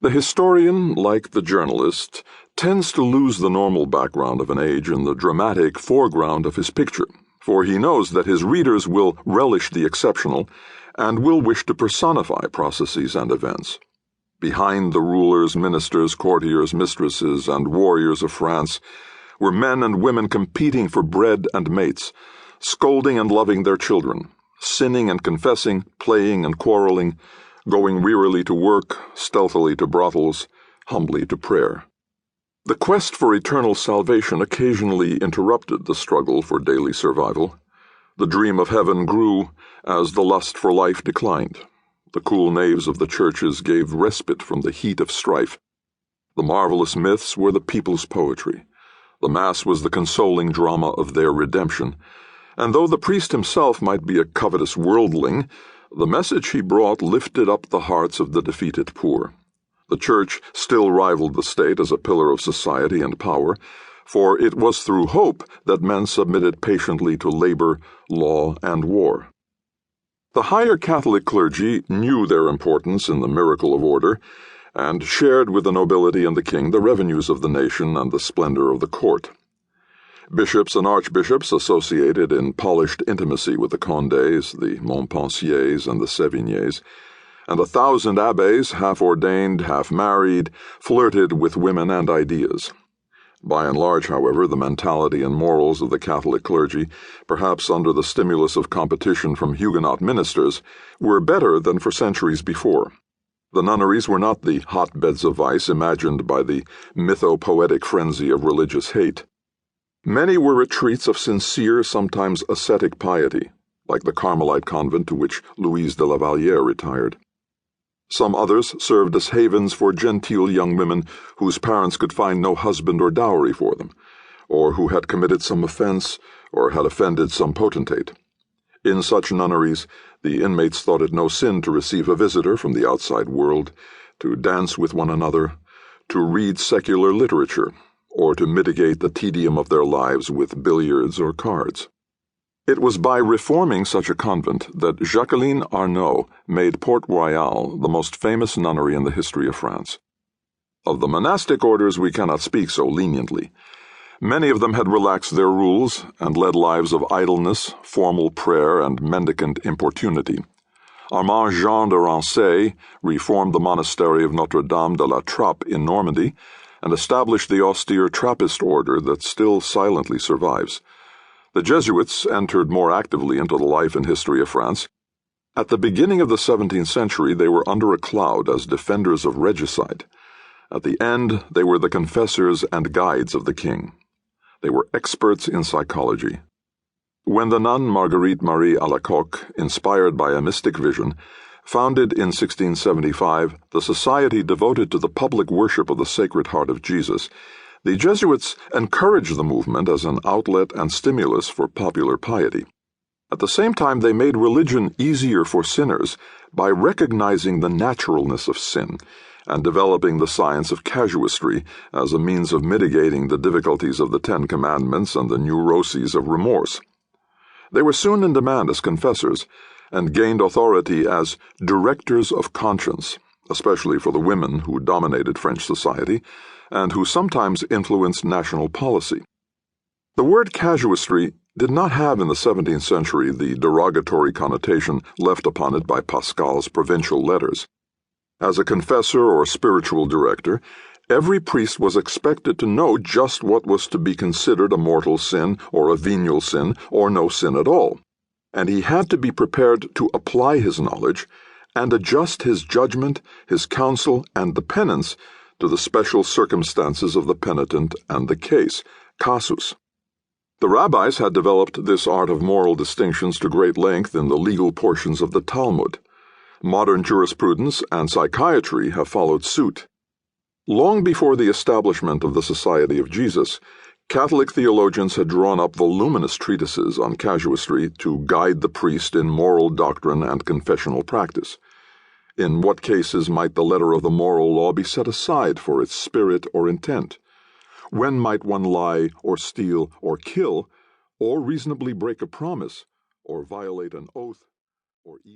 The historian, like the journalist, tends to lose the normal background of an age in the dramatic foreground of his picture, for he knows that his readers will relish the exceptional and will wish to personify processes and events. Behind the rulers, ministers, courtiers, mistresses, and warriors of France were men and women competing for bread and mates, scolding and loving their children, sinning and confessing, playing and quarreling, going wearily to work, stealthily to brothels, humbly to prayer. The quest for eternal salvation occasionally interrupted the struggle for daily survival. The dream of heaven grew as the lust for life declined. The cool naves of the churches gave respite from the heat of strife. The marvelous myths were the people's poetry. The Mass was the consoling drama of their redemption. And though the priest himself might be a covetous worldling, the message he brought lifted up the hearts of the defeated poor. The Church still rivaled the state as a pillar of society and power, for it was through hope that men submitted patiently to labor, law, and war. The higher Catholic clergy knew their importance in the miracle of order, and shared with the nobility and the king the revenues of the nation and the splendor of the court. Bishops and archbishops associated in polished intimacy with the Condés, the Montpensiers, and the Sévignés, and 1,000 abbés, half-ordained, half-married, flirted with women and ideas. By and large, however, the mentality and morals of the Catholic clergy, perhaps under the stimulus of competition from Huguenot ministers, were better than for centuries before. The nunneries were not the hotbeds of vice imagined by the mythopoetic frenzy of religious hate. Many were retreats of sincere, sometimes ascetic piety, like the Carmelite convent to which Louise de la Vallière retired. Some others served as havens for genteel young women whose parents could find no husband or dowry for them, or who had committed some offense or had offended some potentate. In such nunneries, the inmates thought it no sin to receive a visitor from the outside world, to dance with one another, to read secular literature, or to mitigate the tedium of their lives with billiards or cards. It was by reforming such a convent that Jacqueline Arnaud made Port Royal the most famous nunnery in the history of France. Of the monastic orders we cannot speak so leniently. Many of them had relaxed their rules and led lives of idleness, formal prayer, and mendicant importunity. Armand Jean de Rancé reformed the monastery of Notre-Dame de la Trappe in Normandy and established the austere Trappist order that still silently survives. The Jesuits entered more actively into the life and history of France. At the beginning of the 17th century, they were under a cloud as defenders of regicide. At the end, they were the confessors and guides of the king. They were experts in psychology. When the nun Marguerite Marie Alacoque, inspired by a mystic vision, founded in 1675 the society devoted to the public worship of the Sacred Heart of Jesus, the Jesuits encouraged the movement as an outlet and stimulus for popular piety. At the same time, they made religion easier for sinners by recognizing the naturalness of sin and developing the science of casuistry as a means of mitigating the difficulties of the Ten Commandments and the neuroses of remorse. They were soon in demand as confessors and gained authority as directors of conscience, especially for the women who dominated French society and who sometimes influenced national policy. The word casuistry did not have in the 17th century the derogatory connotation left upon it by Pascal's provincial letters. As a confessor or spiritual director, every priest was expected to know just what was to be considered a mortal sin or a venial sin or no sin at all, and he had to be prepared to apply his knowledge and adjust his judgment, his counsel, and the penance to the special circumstances of the penitent and the case, casus. The rabbis had developed this art of moral distinctions to great length in the legal portions of the Talmud. Modern jurisprudence and psychiatry have followed suit. Long before the establishment of the Society of Jesus, Catholic theologians had drawn up voluminous treatises on casuistry to guide the priest in moral doctrine and confessional practice. In what cases might the letter of the moral law be set aside for its spirit or intent? When might one lie or steal or kill, or reasonably break a promise, or violate an oath, or even